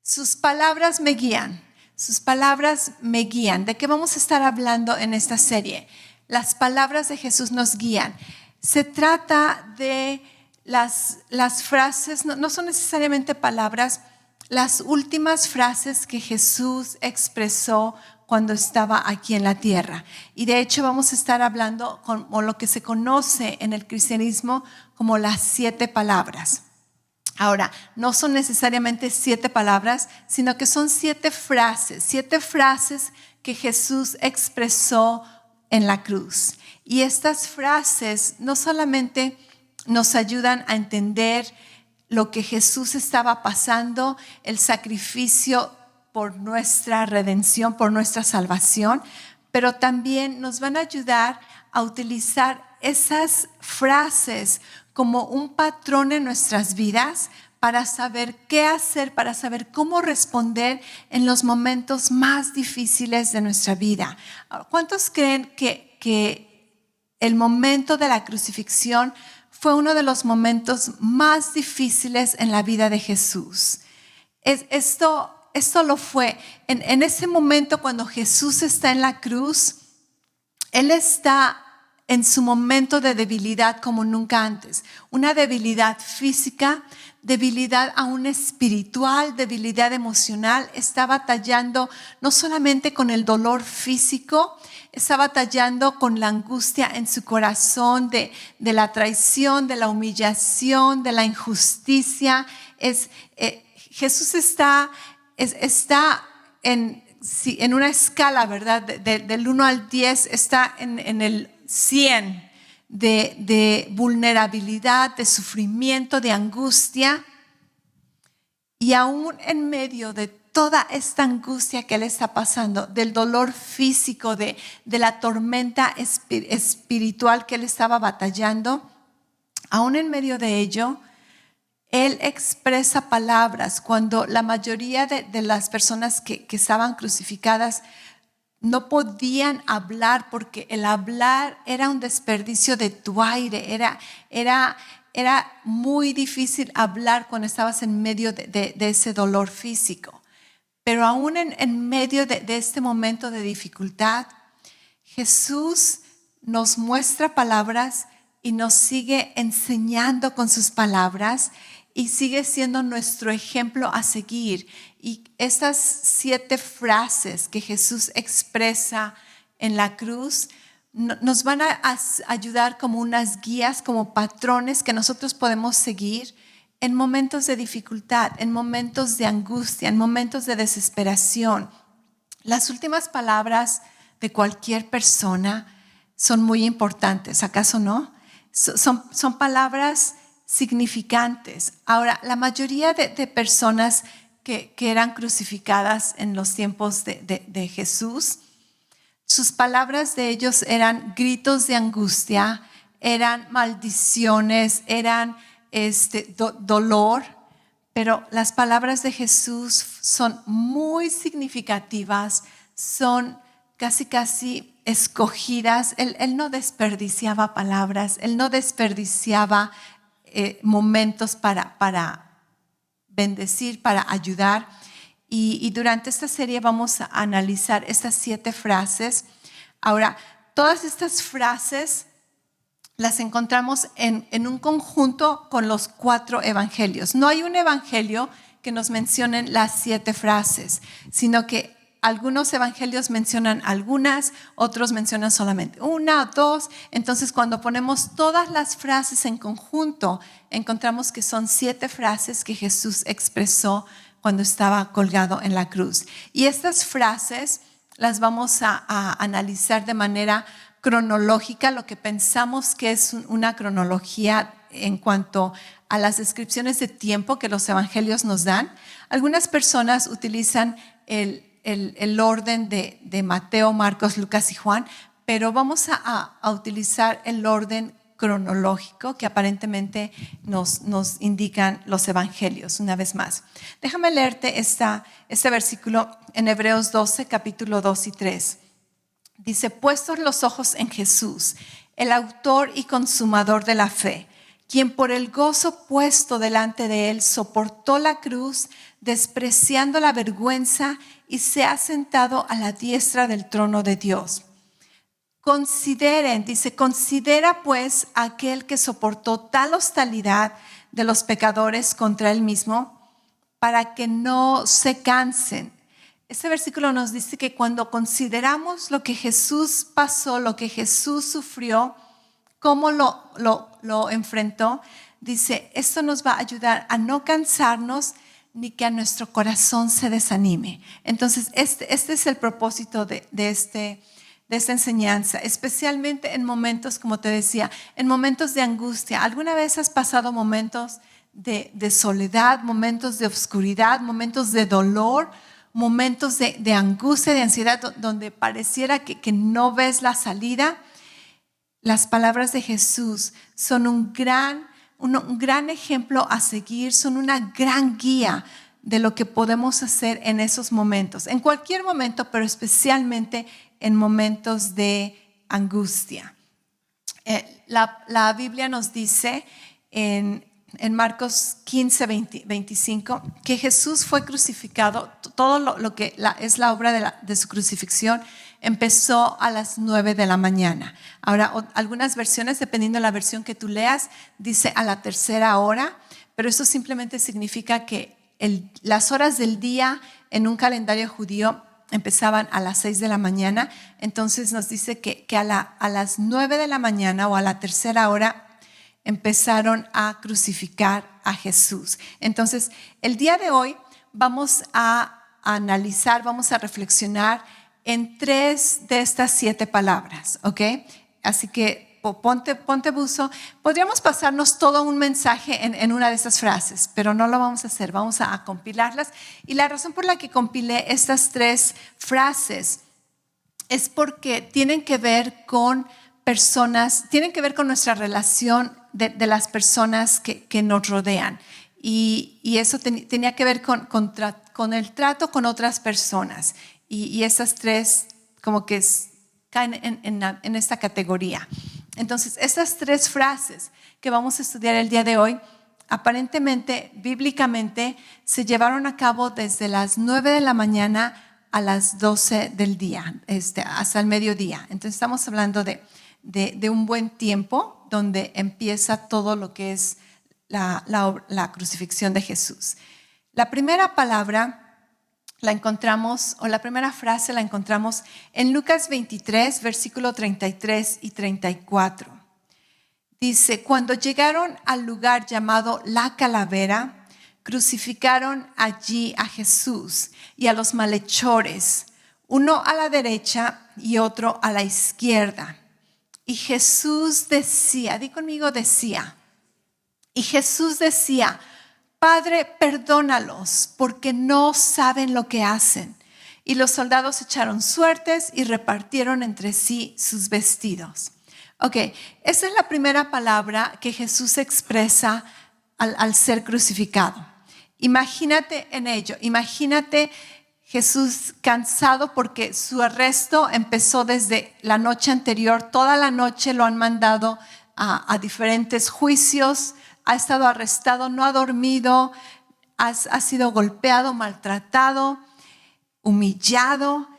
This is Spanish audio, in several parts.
Sus palabras me guían. Sus palabras me guían. ¿De qué vamos a estar hablando en esta serie? Las palabras de Jesús nos guían. Se trata de las frases, no son necesariamente palabras, las últimas frases que Jesús expresó cuando estaba aquí en la tierra. Y de hecho vamos a estar hablando como lo que se conoce en el cristianismo como las 7 palabras. Ahora, no son necesariamente 7 palabras, sino que son 7 frases que Jesús expresó en la cruz. Y estas frases no solamente nos ayudan a entender lo que Jesús estaba pasando, el sacrificio por nuestra redención, por nuestra salvación, pero también nos van a ayudar a utilizar esas frases como un patrón en nuestras vidas para saber qué hacer, para saber cómo responder en los momentos más difíciles de nuestra vida. ¿Cuántos creen que el momento de la crucifixión fue uno de los momentos más difíciles en la vida de Jesús? Esto lo fue. En ese momento cuando Jesús está en la cruz, Él está en su momento de debilidad como nunca antes. Una debilidad física, debilidad aún espiritual, debilidad emocional. Está batallando no solamente con el dolor físico, está batallando con la angustia en su corazón de la traición, de la humillación, de la injusticia. Jesús está en una escala, ¿verdad? Del 1 al 10 está en el 100 de vulnerabilidad, de sufrimiento, de angustia. Y aún en medio de toda esta angustia que él está pasando, del dolor físico, de la tormenta espiritual que él estaba batallando, aún en medio de ello, él expresa palabras cuando la mayoría de las personas que estaban crucificadas no podían hablar, porque el hablar era un desperdicio de tu aire, era muy difícil hablar cuando estabas en medio de ese dolor físico. Pero aún en medio de este momento de dificultad, Jesús nos muestra palabras y nos sigue enseñando con sus palabras y sigue siendo nuestro ejemplo a seguir. Y estas 7 frases que Jesús expresa en la cruz nos van a ayudar como unas guías, como patrones que nosotros podemos seguir en momentos de dificultad, en momentos de angustia, en momentos de desesperación. Las últimas palabras de cualquier persona son muy importantes, ¿acaso no? Son palabras significantes. Ahora, la mayoría de personas que eran crucificadas en los tiempos de Jesús, sus palabras de ellos eran gritos de angustia, eran maldiciones, eran dolor, pero las palabras de Jesús son muy significativas, son casi escogidas. Él no desperdiciaba palabras, él no desperdiciaba momentos para bendecir, para ayudar. Y durante esta serie vamos a analizar estas 7 frases. Ahora, todas estas frases las encontramos en un conjunto con los 4 evangelios. No hay un evangelio que nos mencionen las 7 frases, sino que algunos evangelios mencionan algunas, otros mencionan solamente 1 o 2. Entonces, cuando ponemos todas las frases en conjunto, encontramos que son 7 frases que Jesús expresó cuando estaba colgado en la cruz. Y estas frases las vamos a analizar de manera cronológica, lo que pensamos que es una cronología en cuanto a las descripciones de tiempo que los evangelios nos dan. Algunas personas utilizan el orden de Mateo, Marcos, Lucas y Juan, pero vamos a utilizar el orden cronológico que aparentemente nos indican los evangelios. Una vez más, déjame leerte este versículo en Hebreos 12, capítulo 2 y 3. Dice: puestos los ojos en Jesús, el autor y consumador de la fe, quien por el gozo puesto delante de él soportó la cruz, despreciando la vergüenza, y se ha sentado a la diestra del trono de Dios. Consideren, dice, considera pues a aquel que soportó tal hostilidad de los pecadores contra él mismo, para que no se cansen. Este versículo nos dice que cuando consideramos lo que Jesús pasó, lo que Jesús sufrió, cómo lo enfrentó, dice, esto nos va a ayudar a no cansarnos ni que a nuestro corazón se desanime. Entonces, este es el propósito de esta enseñanza, especialmente en momentos, como te decía, en momentos de angustia. ¿Alguna vez has pasado momentos de soledad, momentos de oscuridad, momentos de dolor, momentos de angustia, de ansiedad, donde pareciera que no ves la salida? Las palabras de Jesús son un gran ejemplo a seguir, son una gran guía de lo que podemos hacer en esos momentos, en cualquier momento, pero especialmente en momentos de angustia. La Biblia nos dice en Marcos 15, 25, que Jesús fue crucificado. Todo lo que es la obra de su crucifixión empezó a las 9 de la mañana. Ahora, algunas versiones, dependiendo de la versión que tú leas, dice a la tercera hora, pero eso simplemente significa que las horas del día en un calendario judío empezaban a las 6 de la mañana. Entonces nos dice que a las 9 de la mañana o a la tercera hora empezaron a crucificar a Jesús. Entonces, el día de hoy vamos a analizar, vamos a reflexionar en 3 de estas 7 palabras, ¿ok? Así que ponte buzo. Podríamos pasarnos todo un mensaje en una de esas frases, pero no lo vamos a hacer, vamos a compilarlas. Y la razón por la que compilé estas 3 frases es porque tienen que ver con personas, tienen que ver con nuestra relación de las personas que nos rodean. Y eso tenía que ver con el trato con otras personas. Y esas 3 como que caen en esta categoría. Entonces, estas 3 frases que vamos a estudiar el día de hoy, aparentemente, bíblicamente, se llevaron a cabo desde las 9 de la mañana a las 12 del día, hasta el mediodía. Entonces, estamos hablando de un buen tiempo donde empieza todo lo que es la crucifixión de Jesús. La primera palabra la encontramos, o la primera frase la encontramos en Lucas 23, versículo 33 y 34. Dice, cuando llegaron al lugar llamado La Calavera, crucificaron allí a Jesús y a los malhechores, uno a la derecha y otro a la izquierda. Y Jesús decía, di conmigo decía, y Jesús decía, Padre, perdónalos, porque no saben lo que hacen. Y los soldados echaron suertes y repartieron entre sí sus vestidos. Ok, esa es la primera palabra que Jesús expresa al ser crucificado. Imagínate en ello, imagínate Jesús cansado porque su arresto empezó desde la noche anterior. Toda la noche lo han mandado a diferentes juicios. Ha estado arrestado, no ha dormido, ha sido golpeado, maltratado, humillado,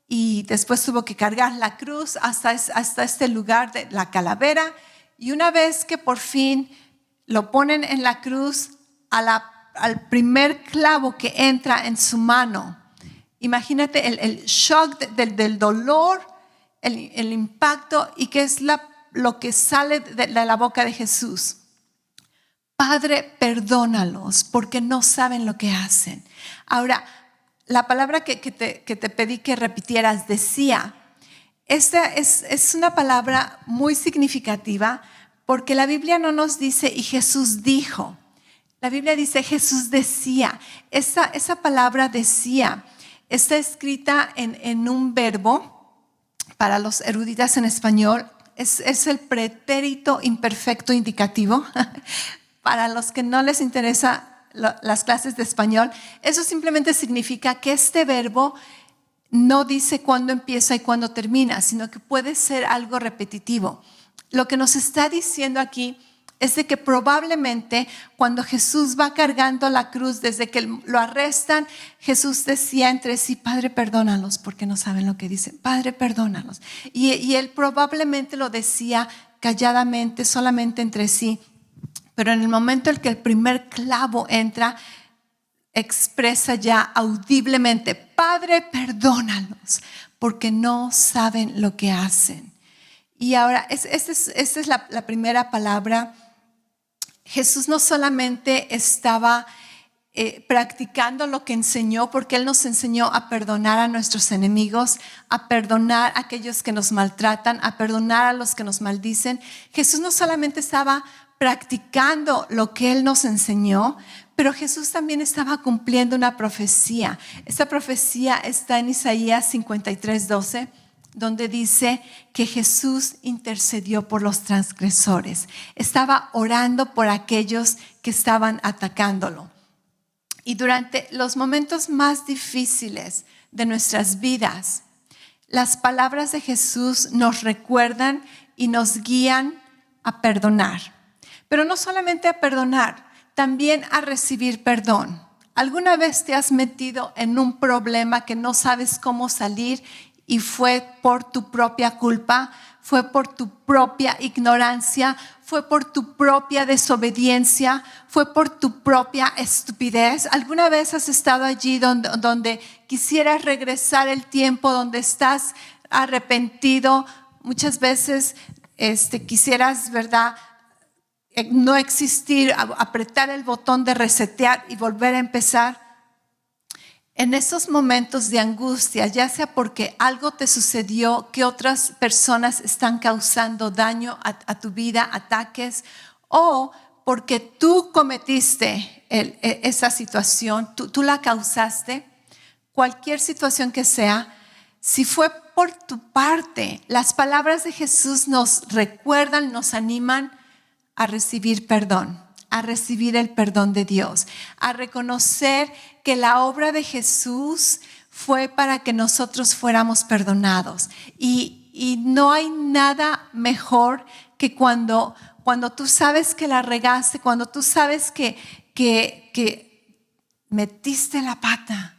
y después tuvo que cargar la cruz hasta este lugar de la calavera. Y una vez que por fin lo ponen en la cruz, al primer clavo que entra en su mano, imagínate el shock del dolor, el impacto, y que es lo que sale de la boca de Jesús. Padre, perdónalos porque no saben lo que hacen. Ahora, la palabra que te pedí que repitieras decía, esta es una palabra muy significativa porque la Biblia no nos dice y Jesús dijo. La Biblia dice Jesús decía. Esa palabra decía está escrita en un verbo para los eruditas en español. Es el pretérito imperfecto indicativo. Para los que no les interesa las clases de español, eso simplemente significa que este verbo no dice cuándo empieza y cuándo termina, sino que puede ser algo repetitivo. Lo que nos está diciendo aquí es de que probablemente cuando Jesús va cargando la cruz, desde que lo arrestan, Jesús decía entre sí, Padre, perdónalos porque no saben lo que dicen. Padre, perdónalos. Y él probablemente lo decía calladamente, solamente entre sí. Pero en el momento en que el primer clavo entra, expresa ya audiblemente, Padre, perdónalos porque no saben lo que hacen. Y ahora, esa es la primera palabra. Jesús no solamente estaba practicando lo que enseñó, porque Él nos enseñó a perdonar a nuestros enemigos, a perdonar a aquellos que nos maltratan, a perdonar a los que nos maldicen. Jesús no solamente estaba practicando lo que Él nos enseñó, pero Jesús también estaba cumpliendo una profecía. Esa profecía está en Isaías 53:12. Donde dice que Jesús intercedió por los transgresores. Estaba orando por aquellos que estaban atacándolo. Y durante los momentos más difíciles de nuestras vidas, las palabras de Jesús nos recuerdan y nos guían a perdonar. Pero no solamente a perdonar, también a recibir perdón. ¿Alguna vez te has metido en un problema que no sabes cómo salir y fue por tu propia culpa, fue por tu propia ignorancia, fue por tu propia desobediencia, fue por tu propia estupidez? ¿Alguna vez has estado allí donde quisieras regresar el tiempo, donde estás arrepentido? Muchas veces quisieras, ¿verdad?, no existir, apretar el botón de resetear y volver a empezar. En esos momentos de angustia, ya sea porque algo te sucedió, que otras personas están causando daño a tu vida, ataques, o porque tú cometiste esa situación, tú la causaste, cualquier situación que sea, si fue por tu parte, las palabras de Jesús nos recuerdan, nos animan a recibir perdón, a recibir el perdón de Dios, a reconocer que la obra de Jesús fue para que nosotros fuéramos perdonados. Y no hay nada mejor que cuando tú sabes que la regaste, cuando tú sabes que metiste la pata,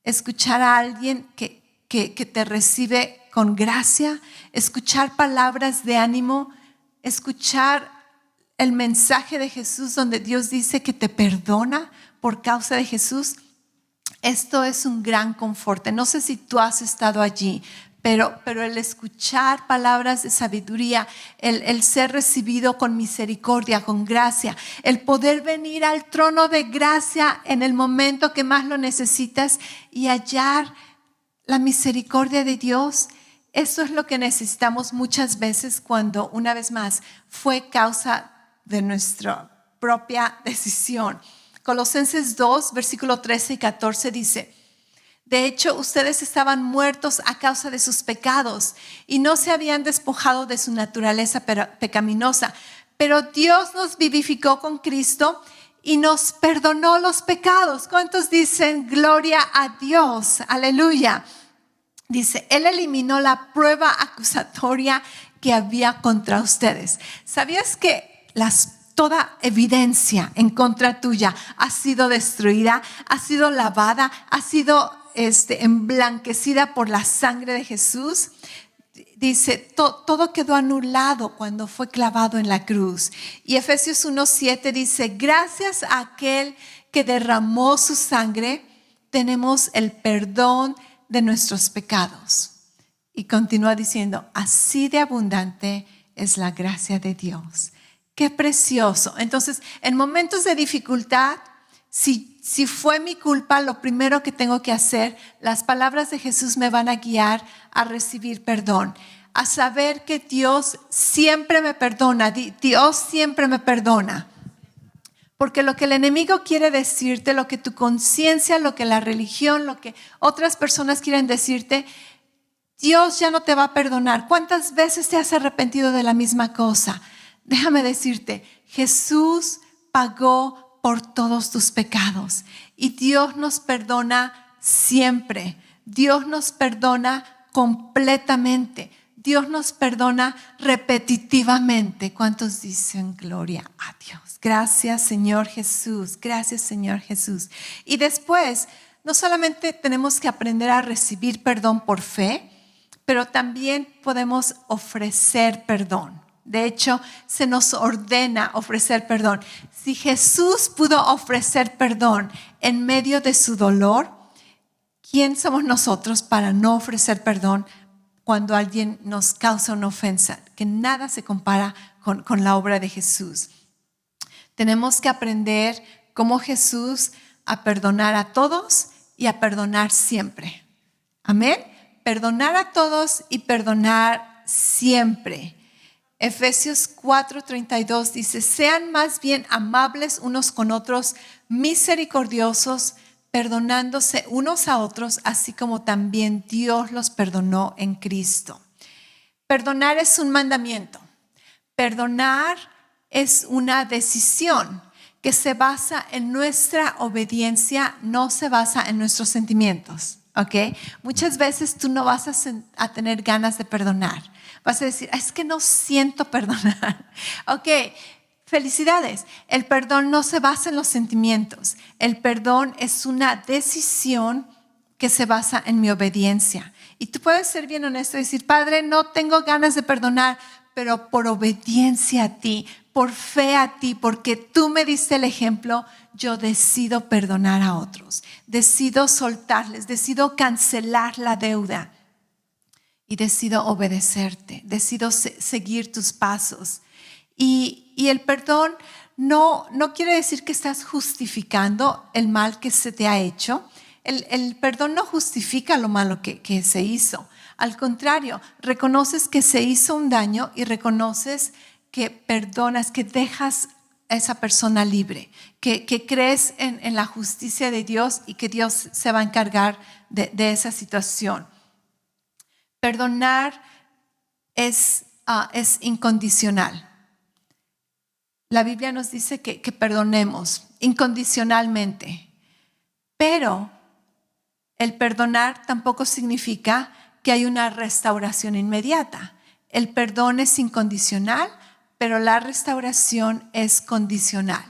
escuchar a alguien que te recibe con gracia, escuchar palabras de ánimo, escuchar el mensaje de Jesús donde Dios dice que te perdona por causa de Jesús. Esto es un gran confort. No sé si tú has estado allí, pero el escuchar palabras de sabiduría, el ser recibido con misericordia, con gracia, el poder venir al trono de gracia en el momento que más lo necesitas y hallar la misericordia de Dios. Eso es lo que necesitamos muchas veces cuando, una vez más, fue causa de nuestra propia decisión. Colosenses 2, versículo 13 y 14 dice: de hecho, ustedes estaban muertos a causa de sus pecados y no se habían despojado de su naturaleza pecaminosa, pero Dios nos vivificó con Cristo y nos perdonó los pecados. ¿Cuántos dicen gloria a Dios? Aleluya. Dice, Él eliminó la prueba acusatoria que había contra ustedes. ¿Sabías que toda evidencia en contra tuya ha sido destruida, ha sido lavada, ha sido emblanquecida por la sangre de Jesús? Dice, todo quedó anulado cuando fue clavado en la cruz. Y Efesios 1:7 dice, gracias a aquel que derramó su sangre, tenemos el perdón de nuestros pecados. Y continúa diciendo, así de abundante es la gracia de Dios. Qué precioso. Entonces, en momentos de dificultad, si fue mi culpa, lo primero que tengo que hacer, las palabras de Jesús me van a guiar a recibir perdón, a saber que Dios siempre me perdona. Dios siempre me perdona. Porque lo que el enemigo quiere decirte, lo que tu conciencia, lo que la religión, lo que otras personas quieren decirte, Dios ya no te va a perdonar. ¿Cuántas veces te has arrepentido de la misma cosa? Déjame decirte, Jesús pagó por todos tus pecados y Dios nos perdona siempre. Dios nos perdona completamente. Dios nos perdona repetitivamente. ¿Cuántos dicen gloria a Dios? Gracias, Señor Jesús. Gracias, Señor Jesús. Y después, no solamente tenemos que aprender a recibir perdón por fe, pero también podemos ofrecer perdón. De hecho, se nos ordena ofrecer perdón. Si Jesús pudo ofrecer perdón en medio de su dolor, ¿quién somos nosotros para no ofrecer perdón cuando alguien nos causa una ofensa? Que nada se compara con la obra de Jesús. Tenemos que aprender como Jesús a perdonar a todos y a perdonar siempre. Amén. Perdonar a todos y perdonar siempre. Efesios 4:32 dice: sean más bien amables unos con otros, misericordiosos, perdonándose unos a otros, así como también Dios los perdonó en Cristo. Perdonar es un mandamiento. Perdonar es una decisión que se basa en nuestra obediencia, no se basa en nuestros sentimientos. ¿Okay? Muchas veces tú no vas a tener ganas de perdonar. Vas a decir, es que no siento perdonar. Ok, felicidades. El perdón no se basa en los sentimientos. El perdón es una decisión que se basa en mi obediencia. Y tú puedes ser bien honesto y decir, Padre, no tengo ganas de perdonar, pero por obediencia a ti, por fe a ti, porque tú me diste el ejemplo, yo decido perdonar a otros. Decido soltarles, decido cancelar la deuda y decido obedecerte, decido seguir tus pasos. Y el perdón no quiere decir que estás justificando el mal que se te ha hecho. El perdón no justifica lo malo que se hizo. Al contrario, reconoces que se hizo un daño y reconoces que perdonas, que dejas a esa persona libre, que crees en la justicia de Dios y que Dios se va a encargar de esa situación. Perdonar es incondicional. La Biblia nos dice que perdonemos incondicionalmente, pero el perdonar tampoco significa que hay una restauración inmediata. El perdón es incondicional, pero la restauración es condicional.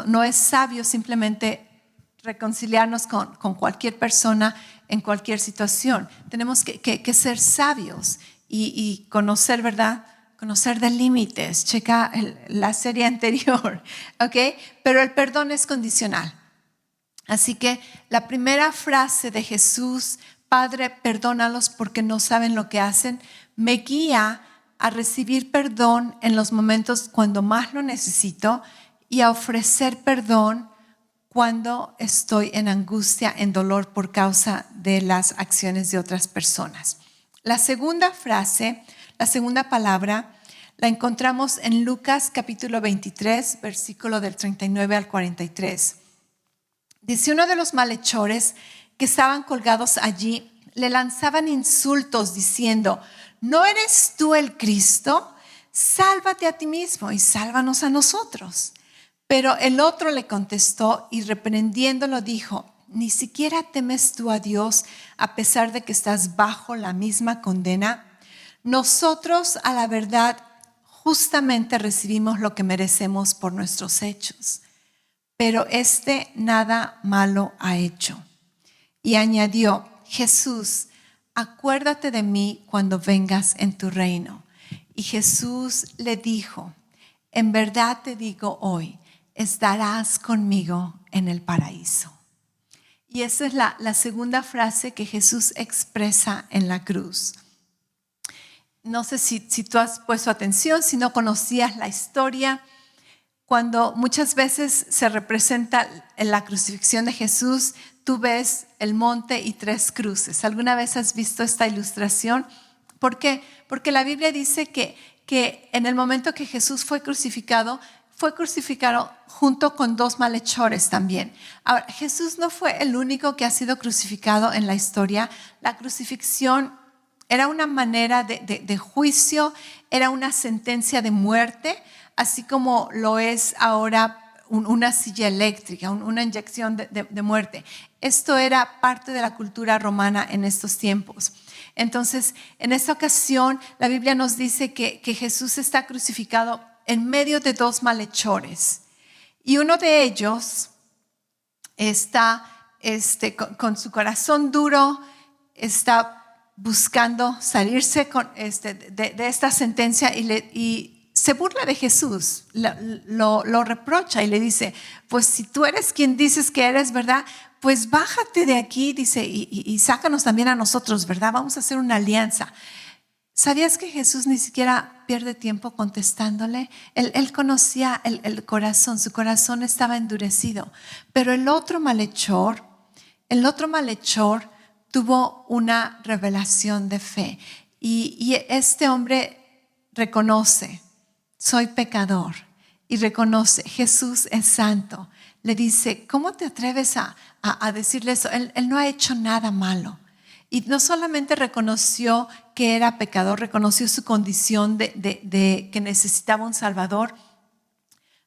No es sabio simplemente reconciliarnos con cualquier persona en cualquier situación. Tenemos que ser sabios y conocer, ¿verdad? Conocer de límites. Checa la serie anterior, ¿ok? Pero el perdón es condicional. Así que la primera frase de Jesús, Padre, perdónalos porque no saben lo que hacen, me guía a recibir perdón en los momentos cuando más lo necesito y a ofrecer perdón cuando estoy en angustia, en dolor por causa de las acciones de otras personas. La segunda frase, la segunda palabra, la encontramos en Lucas capítulo 23, versículo del 39 al 43. Dice, uno de los malhechores que estaban colgados allí le lanzaban insultos diciendo, ¿no eres tú el Cristo? Sálvate a ti mismo y sálvanos a nosotros. Pero el otro le contestó y reprendiéndolo dijo, ¿ni siquiera temes tú a Dios a pesar de que estás bajo la misma condena? Nosotros a la verdad justamente recibimos lo que merecemos por nuestros hechos, pero este nada malo ha hecho. Y añadió, Jesús, acuérdate de mí cuando vengas en tu reino. Y Jesús le dijo, en verdad te digo hoy, estarás conmigo en el paraíso. Y esa es la segunda frase que Jesús expresa en la cruz. No sé si tú has puesto atención, si no conocías la historia, cuando muchas veces se representa en la crucifixión de Jesús, tú ves el monte y 3 cruces. ¿Alguna vez has visto esta ilustración? ¿Por qué? Porque la Biblia dice que en el momento que Jesús fue crucificado junto con 2 malhechores también. Ahora, Jesús no fue el único que ha sido crucificado en la historia. La crucifixión era una manera de juicio, era una sentencia de muerte, así como lo es ahora una silla eléctrica, una inyección de muerte. Esto era parte de la cultura romana en estos tiempos. Entonces, en esta ocasión, la Biblia nos dice que Jesús está crucificado en medio de dos malhechores. Y uno de ellos está con su corazón duro, está buscando salirse de esta sentencia y se burla de Jesús, lo reprocha y le dice, pues si tú eres quien dices que eres, ¿verdad? Pues bájate de aquí, dice, y sácanos también a nosotros, ¿verdad? Vamos a hacer una alianza. ¿Sabías que Jesús ni siquiera pierde tiempo contestándole? Él conocía el corazón, su corazón estaba endurecido. Pero el otro malhechor tuvo una revelación de fe. Y este hombre reconoce, soy pecador. Y reconoce, Jesús es santo. Le dice, ¿cómo te atreves a decirle eso? Él no ha hecho nada malo. Y no solamente reconoció que era pecador, reconoció su condición de que necesitaba un Salvador,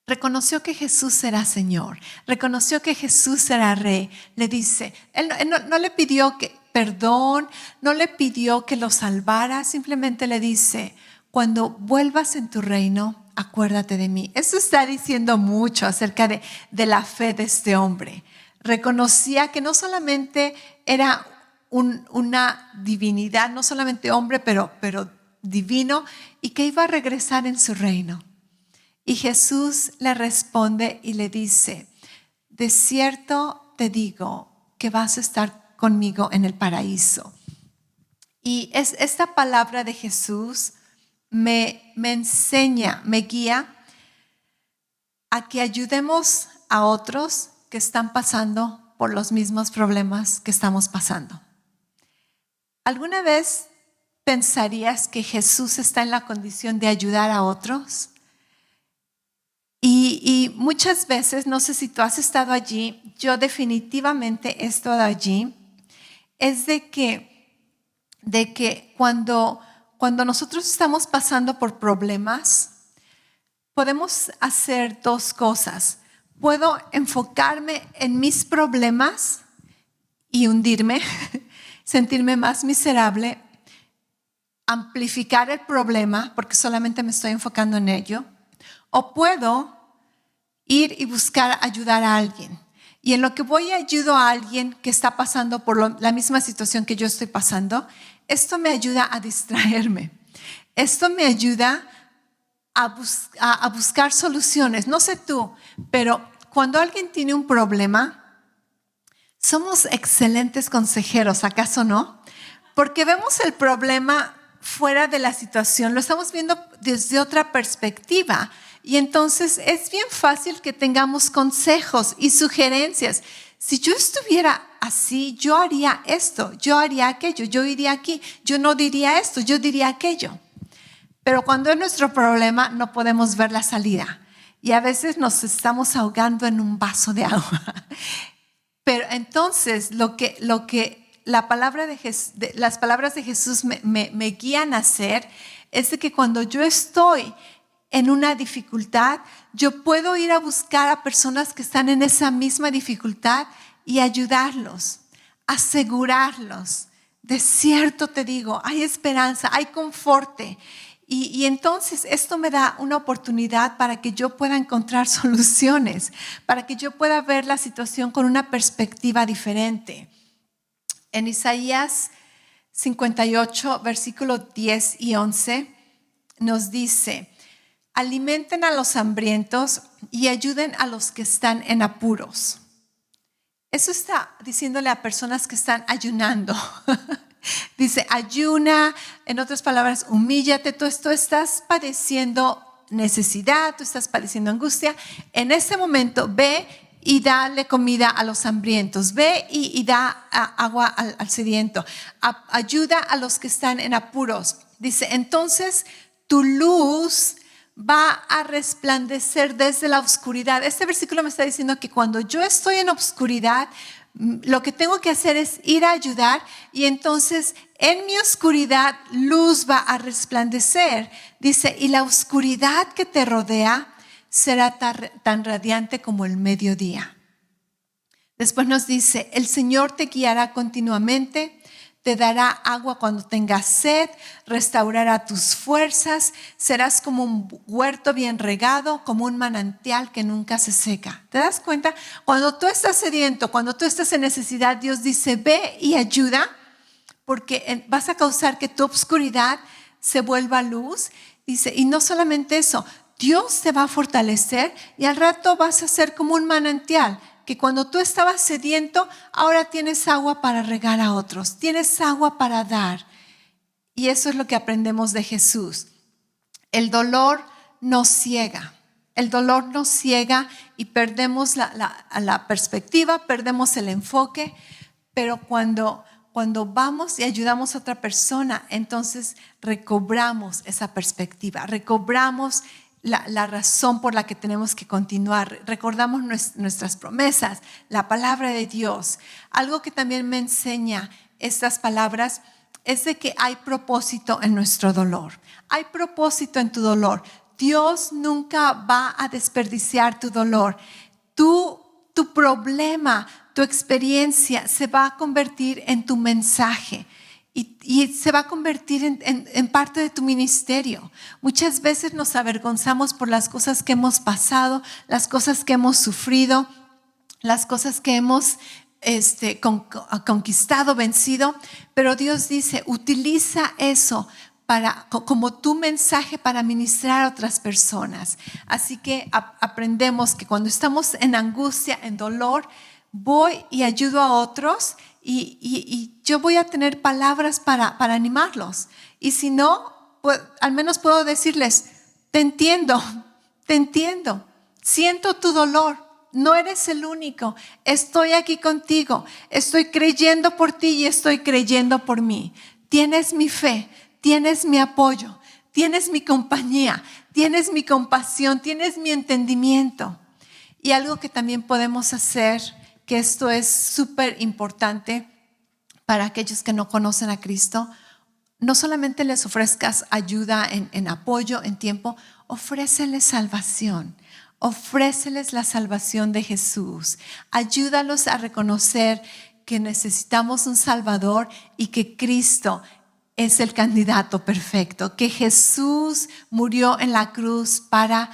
reconoció que Jesús era Señor, reconoció que Jesús era Rey. Le dice, él no le pidió perdón, no le pidió que lo salvara, simplemente le dice, cuando vuelvas en tu reino, acuérdate de mí. Eso está diciendo mucho acerca de la fe de este hombre. Reconocía que no solamente era una divinidad, no solamente hombre, pero divino, y que iba a regresar en su reino. Y Jesús le responde y le dice, de cierto te digo que vas a estar conmigo en el paraíso. Y esta palabra de Jesús me enseña, me guía a que ayudemos a otros que están pasando por los mismos problemas que estamos pasando. ¿Alguna vez pensarías que Jesús está en la condición de ayudar a otros? Y muchas veces, no sé si tú has estado allí, yo definitivamente he estado allí, es de que cuando nosotros estamos pasando por problemas, podemos hacer dos cosas. Puedo enfocarme en mis problemas y hundirme, sentirme más miserable, amplificar el problema porque solamente me estoy enfocando en ello, o puedo ir y buscar ayudar a alguien. Y en lo que voy y ayudo a alguien que está pasando por la misma situación que yo estoy pasando, esto me ayuda a distraerme. Esto me ayuda a buscar soluciones. No sé tú, pero cuando alguien tiene un problema, somos excelentes consejeros, ¿acaso no? Porque vemos el problema fuera de la situación, lo estamos viendo desde otra perspectiva. Y entonces es bien fácil que tengamos consejos y sugerencias. Si yo estuviera así, yo haría esto, yo haría aquello, yo iría aquí, yo no diría esto, yo diría aquello. Pero cuando es nuestro problema, no podemos ver la salida. Y a veces nos estamos ahogando en un vaso de agua. Pero entonces lo que las palabras de Jesús me guían a hacer es de que cuando yo estoy en una dificultad, yo puedo ir a buscar a personas que están en esa misma dificultad y ayudarlos, asegurarlos. De cierto te digo, hay esperanza, hay conforte. Y entonces esto me da una oportunidad para que yo pueda encontrar soluciones, para que yo pueda ver la situación con una perspectiva diferente. En Isaías 58, versículos 10 y 11, nos dice, alimenten a los hambrientos y ayuden a los que están en apuros. Eso está diciéndole a personas que están ayunando. Dice, ayuna, en otras palabras, humíllate. Tú estás padeciendo necesidad, tú estás padeciendo angustia. En este momento, ve y dale comida a los hambrientos. Ve y da agua al sediento. Ayuda a los que están en apuros. Dice, entonces tu luz va a resplandecer desde la oscuridad. Este versículo me está diciendo que cuando yo estoy en oscuridad, lo que tengo que hacer es ir a ayudar y entonces en mi oscuridad luz va a resplandecer. Dice, y la oscuridad que te rodea será tan radiante como el mediodía. Después nos dice, el Señor te guiará continuamente, te dará agua cuando tengas sed, restaurará tus fuerzas, serás como un huerto bien regado, como un manantial que nunca se seca. ¿Te das cuenta? Cuando tú estás sediento, cuando tú estás en necesidad, Dios dice, ve y ayuda, porque vas a causar que tu obscuridad se vuelva luz. Dice, y no solamente eso, Dios te va a fortalecer y al rato vas a ser como un manantial, que cuando tú estabas sediento, ahora tienes agua para regar a otros, tienes agua para dar. Y eso es lo que aprendemos de Jesús. El dolor nos ciega. El dolor nos ciega y perdemos la perspectiva, perdemos el enfoque, pero cuando vamos y ayudamos a otra persona, entonces recobramos esa perspectiva, recobramos la razón por la que tenemos que continuar, recordamos nuestras promesas, la palabra de Dios. Algo que también me enseña estas palabras es de que hay propósito en nuestro dolor, hay propósito en tu dolor. Dios nunca va a desperdiciar tu dolor. Tu problema, tu experiencia se va a convertir en tu mensaje. Y se va a convertir en parte de tu ministerio. Muchas veces nos avergonzamos por las cosas que hemos pasado, las cosas que hemos sufrido, las cosas que hemos conquistado, vencido. Pero Dios dice, utiliza eso como tu mensaje para ministrar a otras personas. Así que aprendemos que cuando estamos en angustia, en dolor, voy y ayudo a otros. Y yo voy a tener palabras para animarlos. Y si no, pues, al menos puedo decirles, te entiendo, siento tu dolor, no eres el único, estoy aquí contigo, estoy creyendo por ti y estoy creyendo por mí. Tienes mi fe, tienes mi apoyo, tienes mi compañía, tienes mi compasión, tienes mi entendimiento. Y algo que también podemos hacer, que esto es súper importante para aquellos que no conocen a Cristo, no solamente les ofrezcas ayuda en apoyo, en tiempo, ofréceles salvación, ofréceles la salvación de Jesús. Ayúdalos a reconocer que necesitamos un Salvador y que Cristo es el candidato perfecto, que Jesús murió en la cruz para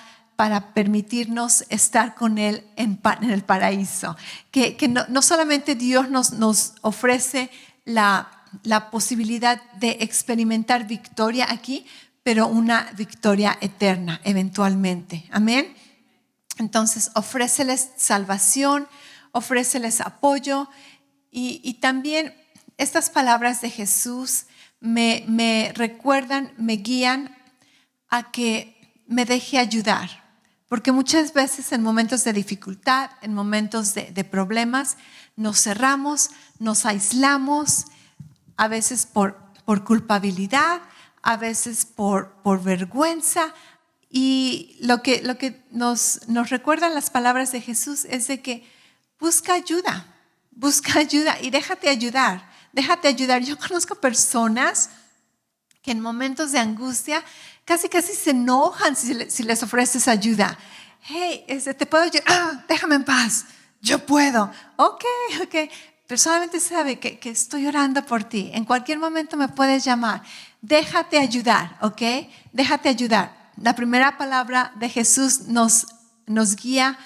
permitirnos estar con Él en el paraíso. Que no solamente Dios nos ofrece la posibilidad de experimentar victoria aquí, pero una victoria eterna eventualmente. Amén. Entonces, ofréceles salvación, ofréceles apoyo y también estas palabras de Jesús me recuerdan, me guían a que me deje ayudar. Porque muchas veces en momentos de dificultad, en momentos de problemas, nos cerramos, nos aislamos, a veces por culpabilidad, a veces por vergüenza. Y lo que nos recuerdan las palabras de Jesús es de que busca ayuda y déjate ayudar. Yo conozco personas que en momentos de angustia casi se enojan si les ofreces ayuda. Hey, te puedo ayudar, déjame en paz, yo puedo. Ok, pero solamente sabe que estoy orando por ti. En cualquier momento me puedes llamar. Déjate ayudar, ok, déjate ayudar. La primera palabra de Jesús nos guía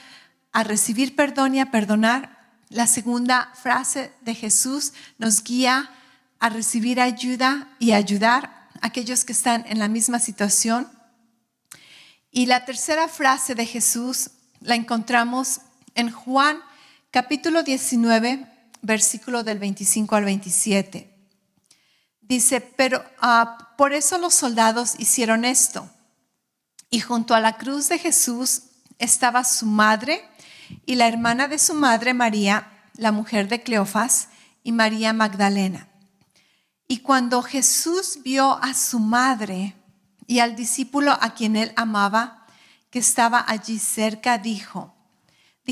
a recibir perdón y a perdonar. La segunda frase de Jesús nos guía a recibir ayuda y ayudar a aquellos que están en la misma situación. Y la tercera frase de Jesús la encontramos en Juan capítulo 19, versículo del 25 al 27. Dice, pero por eso los soldados hicieron esto. Y junto a la cruz de Jesús estaba su madre y la hermana de su madre María, la mujer de Cleofas, y María Magdalena. Y cuando Jesús vio a su madre y al discípulo a quien él amaba, que estaba allí cerca, dijo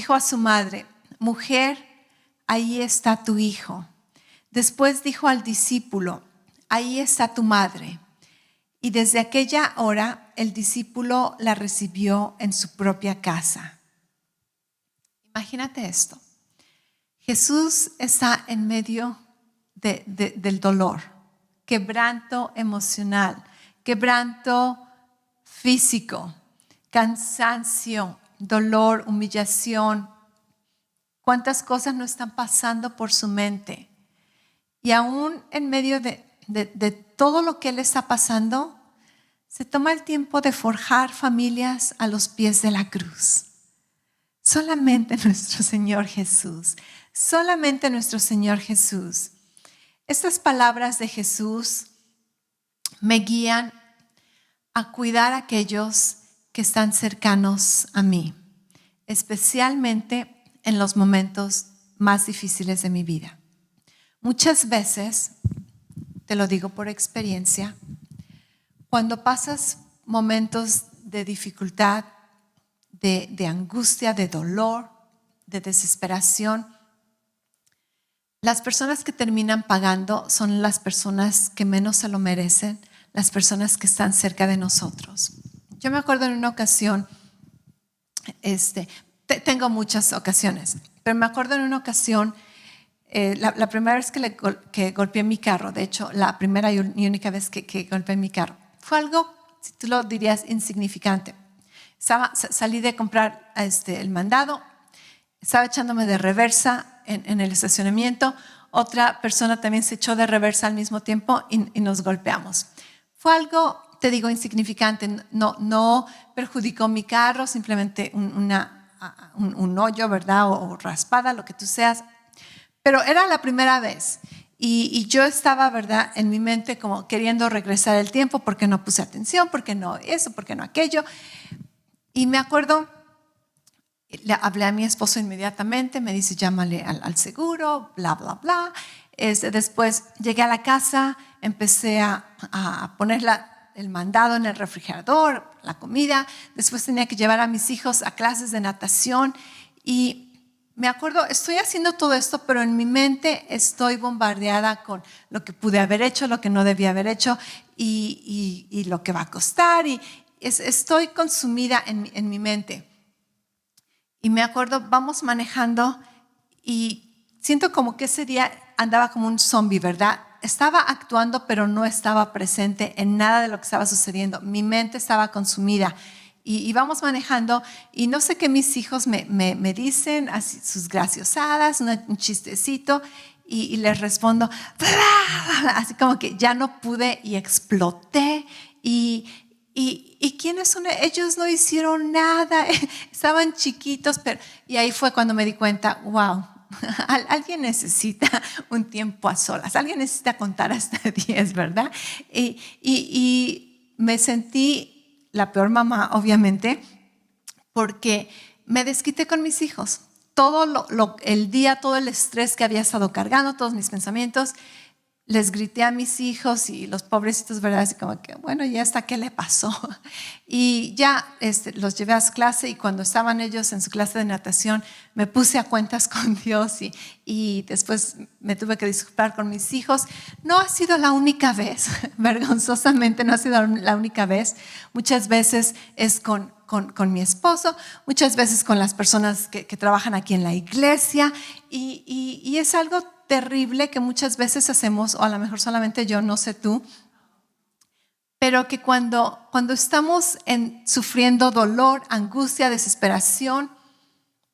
a su madre, mujer, ahí está tu hijo. Después dijo al discípulo, ahí está tu madre. Y desde aquella hora el discípulo la recibió en su propia casa. Imagínate esto. Jesús está en medio del dolor, quebranto emocional, quebranto físico, cansancio, dolor, humillación. ¿Cuántas cosas no están pasando por su mente? Y aún en medio de todo lo que Él está pasando, se toma el tiempo de forjar familias a los pies de la cruz. Solamente nuestro Señor Jesús, solamente nuestro Señor Jesús. Estas palabras de Jesús me guían a cuidar a aquellos que están cercanos a mí, especialmente en los momentos más difíciles de mi vida. Muchas veces, te lo digo por experiencia, cuando pasas momentos de dificultad, de angustia, de dolor, de desesperación, las personas que terminan pagando son las personas que menos se lo merecen, las personas que están cerca de nosotros. Yo me acuerdo en una ocasión, tengo muchas ocasiones, pero me acuerdo en una ocasión, la primera vez que golpeé mi carro, de hecho, la primera y única vez que golpeé mi carro, fue algo, si tú lo dirías, insignificante. Salí de comprar el mandado, estaba echándome de reversa en el estacionamiento, otra persona también se echó de reversa al mismo tiempo y nos golpeamos. Fue algo, te digo, insignificante, no perjudicó mi carro, simplemente un hoyo, ¿verdad? O raspada, lo que tú seas. Pero era la primera vez y yo estaba, ¿verdad?, en mi mente como queriendo regresar el tiempo porque no puse atención, porque no eso, porque no aquello. Y me acuerdo, le hablé a mi esposo inmediatamente, me dice llámale al seguro, bla, bla, bla. Después llegué a la casa, empecé a poner el mandado en el refrigerador, la comida. Después tenía que llevar a mis hijos a clases de natación y me acuerdo, estoy haciendo todo esto, pero en mi mente estoy bombardeada con lo que pude haber hecho, lo que no debía haber hecho y lo que va a costar. Y estoy consumida en mi mente. Y me acuerdo, vamos manejando y siento como que ese día andaba como un zombie, ¿verdad? Estaba actuando, pero no estaba presente en nada de lo que estaba sucediendo. Mi mente estaba consumida. Y vamos manejando y no sé qué mis hijos me dicen, así, sus graciosadas, un chistecito, y les respondo, así como que ya no pude y exploté. ¿Y quiénes son? Ellos no hicieron nada, estaban chiquitos, y ahí fue cuando me di cuenta, wow, alguien necesita un tiempo a solas, alguien necesita contar hasta 10, ¿verdad? Y me sentí la peor mamá, obviamente, porque me desquité con mis hijos. Todo el día, todo el estrés que había estado cargando, todos mis pensamientos, les grité a mis hijos y los pobrecitos, ¿verdad? Así como que, bueno, ya hasta qué le pasó. Y ya los llevé a su clase y cuando estaban ellos en su clase de natación, me puse a cuentas con Dios y después me tuve que disculpar con mis hijos. No ha sido la única vez, vergonzosamente no ha sido la única vez. Muchas veces es con mi esposo, muchas veces con las personas que trabajan aquí en la iglesia y es algo terrible que muchas veces hacemos, o a lo mejor solamente yo, no sé tú, pero que cuando estamos sufriendo dolor, angustia, desesperación,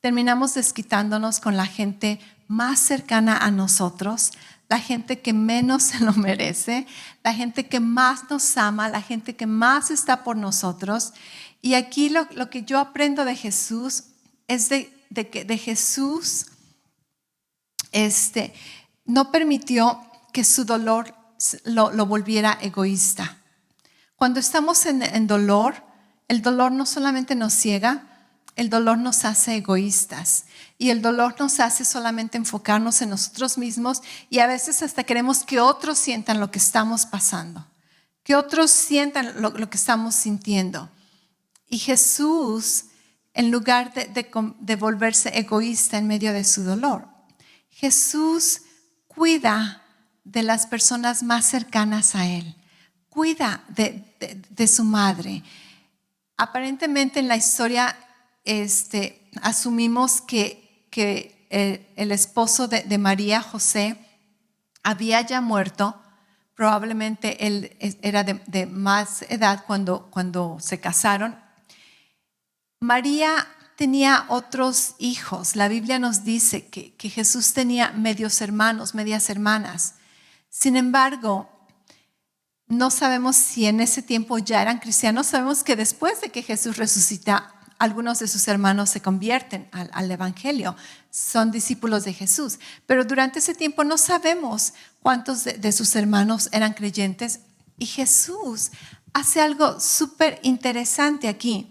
terminamos desquitándonos con la gente más cercana a nosotros, la gente que menos se lo merece, la gente que más nos ama, la gente que más está por nosotros. Y aquí lo que yo aprendo de Jesús es de Jesús, no permitió que su dolor lo volviera egoísta. Cuando estamos en dolor, el dolor no solamente nos ciega, el dolor nos hace egoístas y el dolor nos hace solamente enfocarnos en nosotros mismos y a veces hasta queremos que otros sientan lo que estamos pasando, que otros sientan lo que estamos sintiendo. Y Jesús, en lugar de volverse egoísta en medio de su dolor, Jesús cuida de las personas más cercanas a Él, cuida de su madre. Aparentemente en la historia asumimos que el esposo de María, José, había ya muerto. Probablemente él era de más edad cuando se casaron. María tenía otros hijos. La Biblia nos dice que Jesús tenía medios hermanos, medias hermanas. Sin embargo, no sabemos si en ese tiempo ya eran cristianos. Sabemos que después de que Jesús resucita, algunos de sus hermanos se convierten al evangelio, son discípulos de Jesús. Pero durante ese tiempo no sabemos cuántos de sus hermanos eran creyentes. Y Jesús hace algo súper interesante aquí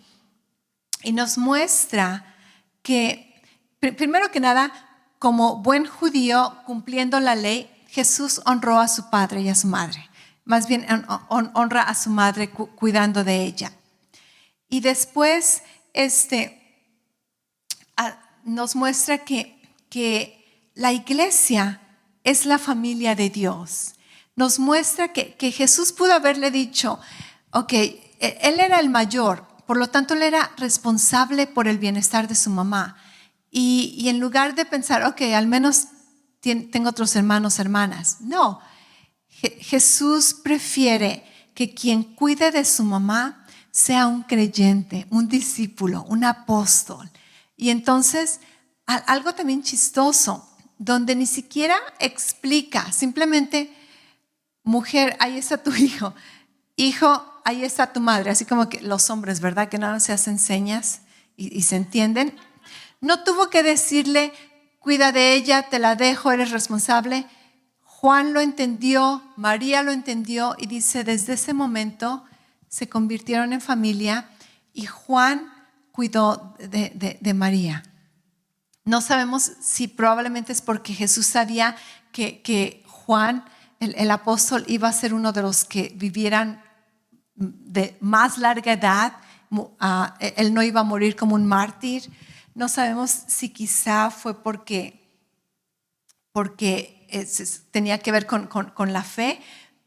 y nos muestra que, primero que nada, como buen judío cumpliendo la ley, Jesús honró a su padre y a su madre. Más bien honra a su madre cuidando de ella. Y después nos muestra que la iglesia es la familia de Dios. Nos muestra que Jesús pudo haberle dicho, ok, él era el mayor, por lo tanto él era responsable por el bienestar de su mamá. Y en lugar de pensar, ok, al menos tengo otros hermanos, hermanas. No, Jesús prefiere que quien cuide de su mamá sea un creyente, un discípulo, un apóstol. Y entonces, algo también chistoso, donde ni siquiera explica, simplemente, mujer, ahí está tu hijo, hijo, ahí está tu madre, así como que los hombres, ¿verdad? Que nada se hacen señas y se entienden. No tuvo que decirle, cuida de ella, te la dejo, eres responsable. Juan lo entendió, María lo entendió y dice, desde ese momento se convirtieron en familia y Juan cuidó de María. No sabemos si probablemente es porque Jesús sabía que Juan, el apóstol, iba a ser uno de los que vivieran de más larga edad. Él no iba a morir como un mártir. No sabemos si quizá fue porque tenía que ver con la fe,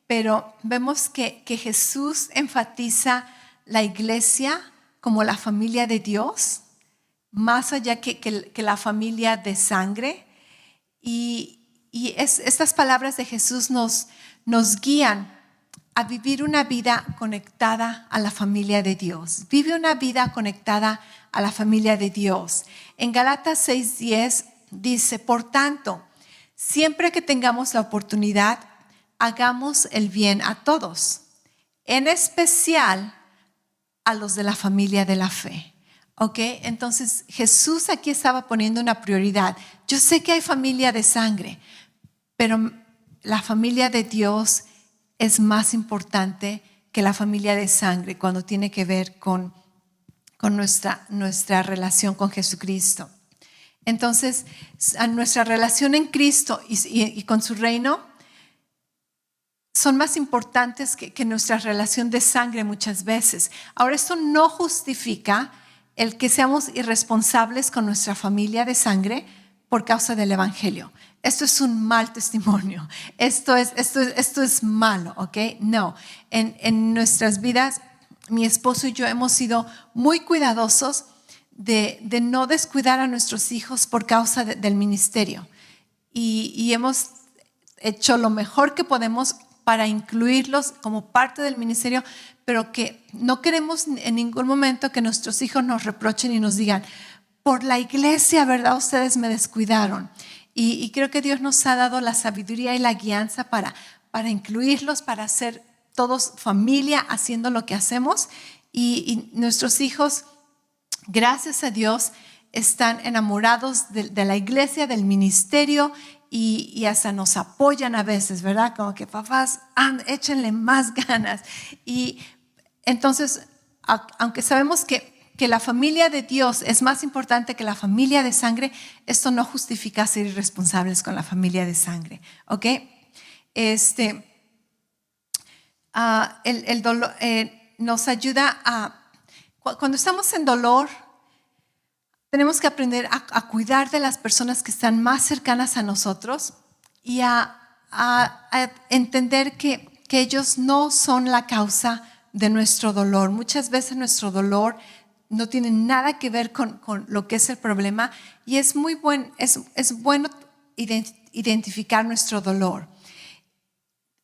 pero vemos que Jesús enfatiza la iglesia como la familia de Dios, más allá que la familia de sangre. Y estas palabras de Jesús nos guían a vivir una vida conectada a la familia de Dios. Vive una vida conectada a la familia de Dios. En Gálatas 6:10 dice, por tanto, siempre que tengamos la oportunidad, hagamos el bien a todos, en especial a los de la familia de la fe. ¿Ok? Entonces Jesús aquí estaba poniendo una prioridad. Yo sé que hay familia de sangre, pero la familia de Dios es más importante que la familia de sangre cuando tiene que ver con nuestra relación con Jesucristo. Entonces, nuestra relación en Cristo y con su reino son más importantes que nuestra relación de sangre muchas veces. Ahora, esto no justifica el que seamos irresponsables con nuestra familia de sangre por causa del evangelio. Esto es un mal testimonio. Esto es malo, ¿ok? No. En nuestras vidas, mi esposo y yo hemos sido muy cuidadosos de no descuidar a nuestros hijos por causa del ministerio. Y hemos hecho lo mejor que podemos para incluirlos como parte del ministerio, pero que no queremos en ningún momento que nuestros hijos nos reprochen y nos digan, por la iglesia, ¿verdad? Ustedes me descuidaron. Y creo que Dios nos ha dado la sabiduría y la guianza para incluirlos, para ser todos familia haciendo lo que hacemos. Y nuestros hijos, gracias a Dios, están enamorados de la iglesia, del ministerio y hasta nos apoyan a veces, ¿verdad? Como que papás, échenle más ganas. Y entonces, aunque sabemos que la familia de Dios es más importante que la familia de sangre, esto no justifica ser irresponsables con la familia de sangre, ¿ok? El dolor nos ayuda cuando estamos en dolor, tenemos que aprender a cuidar de las personas que están más cercanas a nosotros y a entender que ellos no son la causa de nuestro dolor. Muchas veces nuestro dolor no tiene nada que ver con lo que es el problema, y es bueno identificar nuestro dolor.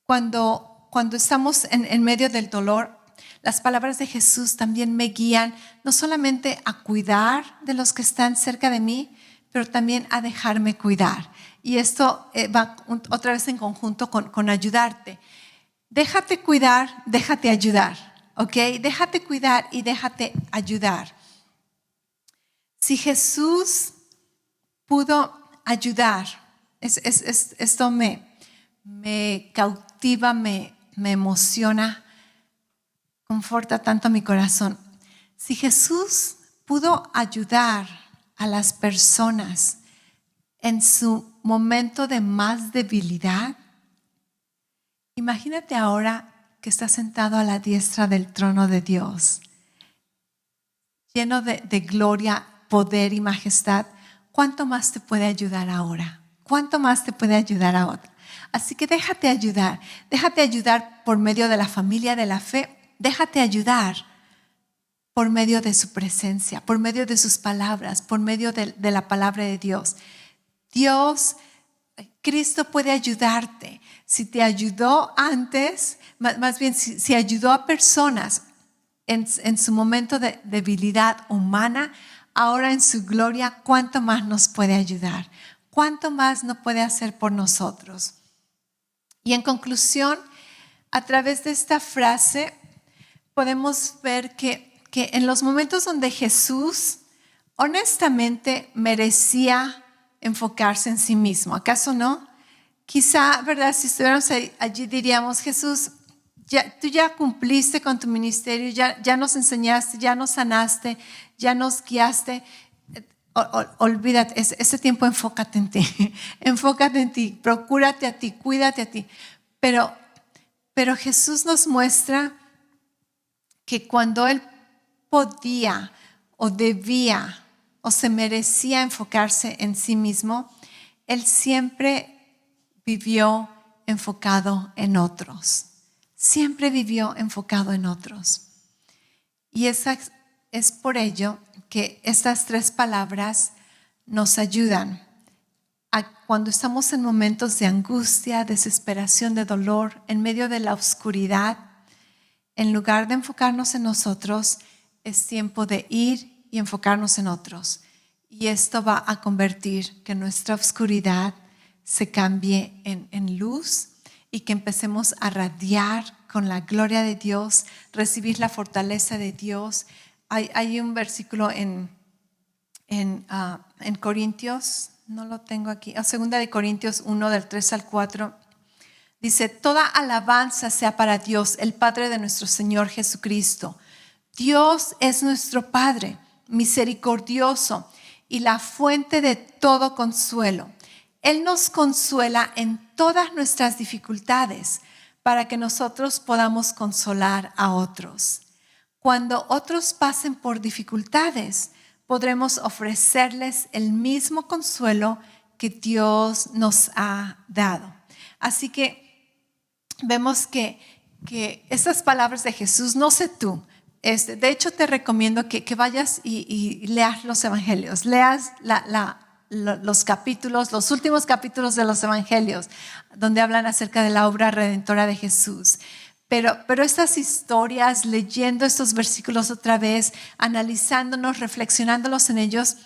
Cuando estamos en medio del dolor, las palabras de Jesús también me guían no solamente a cuidar de los que están cerca de mí, pero también a dejarme cuidar. Y esto va otra vez en conjunto con ayudarte. Déjate cuidar, déjate ayudar, ¿ok? Déjate cuidar y déjate ayudar. Si Jesús pudo ayudar, esto me cautiva, me emociona, conforta tanto mi corazón. Si Jesús pudo ayudar a las personas en su momento de más debilidad, imagínate ahora que estás sentado a la diestra del trono de Dios, lleno de gloria, poder y majestad. ¿Cuánto más te puede ayudar ahora? ¿Cuánto más te puede ayudar ahora? Así que déjate ayudar por medio de la familia de la fe. Déjate ayudar por medio de su presencia, por medio de sus palabras, por medio de la palabra de Dios. Cristo puede ayudarte. Si te ayudó antes, más bien si ayudó a personas en su momento de debilidad humana, ahora en su gloria, ¿cuánto más nos puede ayudar? ¿Cuánto más no puede hacer por nosotros? Y en conclusión, a través de esta frase podemos ver que en los momentos donde Jesús honestamente merecía enfocarse en sí mismo, ¿acaso no? Quizá, ¿verdad? Si estuviéramos allí diríamos, Jesús, tú ya cumpliste con tu ministerio, ya nos enseñaste, ya nos sanaste, ya nos guiaste. Olvídate, ese tiempo enfócate en ti, enfócate en ti, procúrate a ti, cuídate a ti. Pero Jesús nos muestra que cuando Él podía o debía o se merecía enfocarse en sí mismo, Él siempre vivió enfocado en otros. Siempre vivió enfocado en otros. Y es por ello que estas 3 palabras nos ayudan cuando estamos en momentos de angustia, desesperación, de dolor, en medio de la oscuridad. En lugar de enfocarnos en nosotros, es tiempo de ir y enfocarnos en otros. Y esto va a convertir que nuestra oscuridad se cambie en luz y que empecemos a radiar con la gloria de Dios, recibir la fortaleza de Dios. Hay un versículo en Corintios, no lo tengo aquí, 2 de Corintios 1 del 3 al 4. Dice, toda alabanza sea para Dios, el Padre de nuestro Señor Jesucristo. Dios es nuestro Padre, misericordioso y la fuente de todo consuelo. Él nos consuela en todas nuestras dificultades para que nosotros podamos consolar a otros. Cuando otros pasen por dificultades, podremos ofrecerles el mismo consuelo que Dios nos ha dado. Así que vemos que estas palabras de Jesús, no sé tú, de hecho te recomiendo que vayas y leas los evangelios, leas los capítulos, los últimos capítulos de los evangelios, donde hablan acerca de la obra redentora de Jesús. Pero estas historias, leyendo estos versículos otra vez, analizándonos, reflexionándolos en ellos,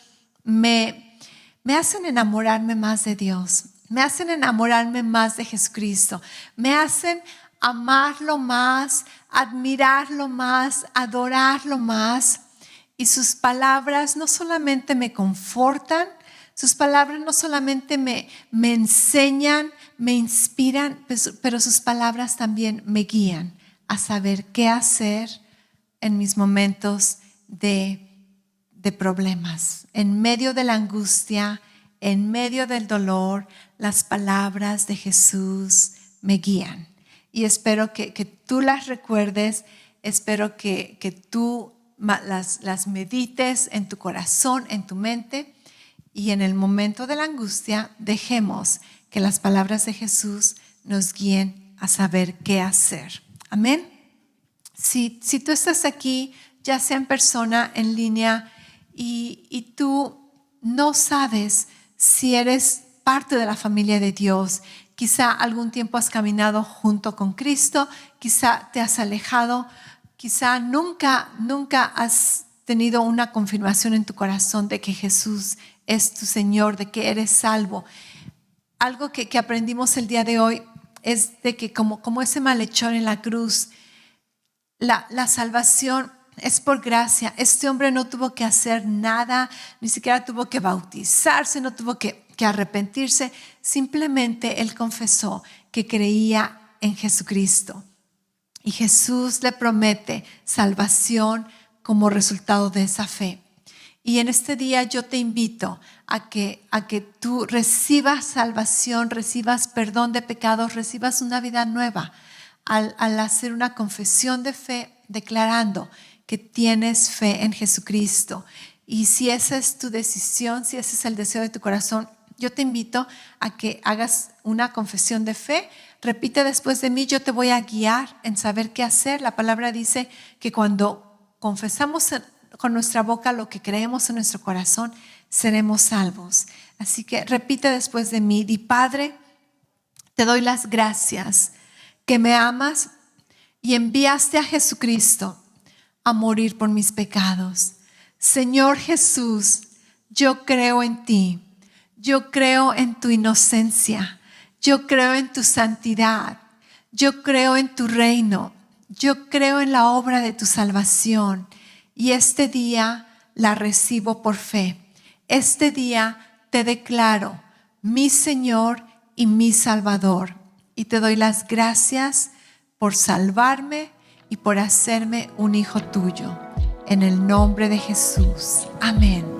me hacen enamorarme más de Dios. Me hacen enamorarme más de Jesucristo. Me hacen amarlo más, admirarlo más, adorarlo más. Y sus palabras no solamente me confortan, sus palabras no solamente me enseñan, me inspiran, pero sus palabras también me guían a saber qué hacer en mis momentos de problemas. En medio de la angustia, en medio del dolor, las palabras de Jesús me guían. Y espero que tú las recuerdes, espero que tú las medites en tu corazón, en tu mente, y en el momento de la angustia dejemos que las palabras de Jesús nos guíen a saber qué hacer. Amén. Si tú estás aquí, ya sea en persona, en línea, y tú no sabes si eres parte de la familia de Dios, quizá algún tiempo has caminado junto con Cristo, quizá te has alejado, quizá nunca has tenido una confirmación en tu corazón de que Jesús es tu Señor, de que eres salvo. Algo que aprendimos el día de hoy es de que como ese malhechor en la cruz, la salvación es por gracia. Este hombre no tuvo que hacer nada, ni siquiera tuvo que bautizarse, no tuvo que arrepentirse. Simplemente él confesó que creía en Jesucristo. Y Jesús le promete salvación como resultado de esa fe. Y en este día yo te invito a que tú recibas salvación, recibas perdón de pecados, recibas una vida nueva al hacer una confesión de fe declarando que tienes fe en Jesucristo. Y si esa es tu decisión, si ese es el deseo de tu corazón, yo te invito a que hagas una confesión de fe. Repite después de mí, yo te voy a guiar en saber qué hacer. La palabra dice que cuando confesamos con nuestra boca lo que creemos en nuestro corazón, seremos salvos. Así que repite después de mí, di: Padre, te doy las gracias que me amas y enviaste a Jesucristo a morir por mis pecados. Señor Jesús, yo creo en ti. Yo creo en tu inocencia. Yo creo en tu santidad. Yo creo en tu reino. Yo creo en la obra de tu salvación. Y este día la recibo por fe. Este día te declaro mi Señor y mi Salvador. Y te doy las gracias por salvarme y por hacerme un hijo tuyo. En el nombre de Jesús. Amén.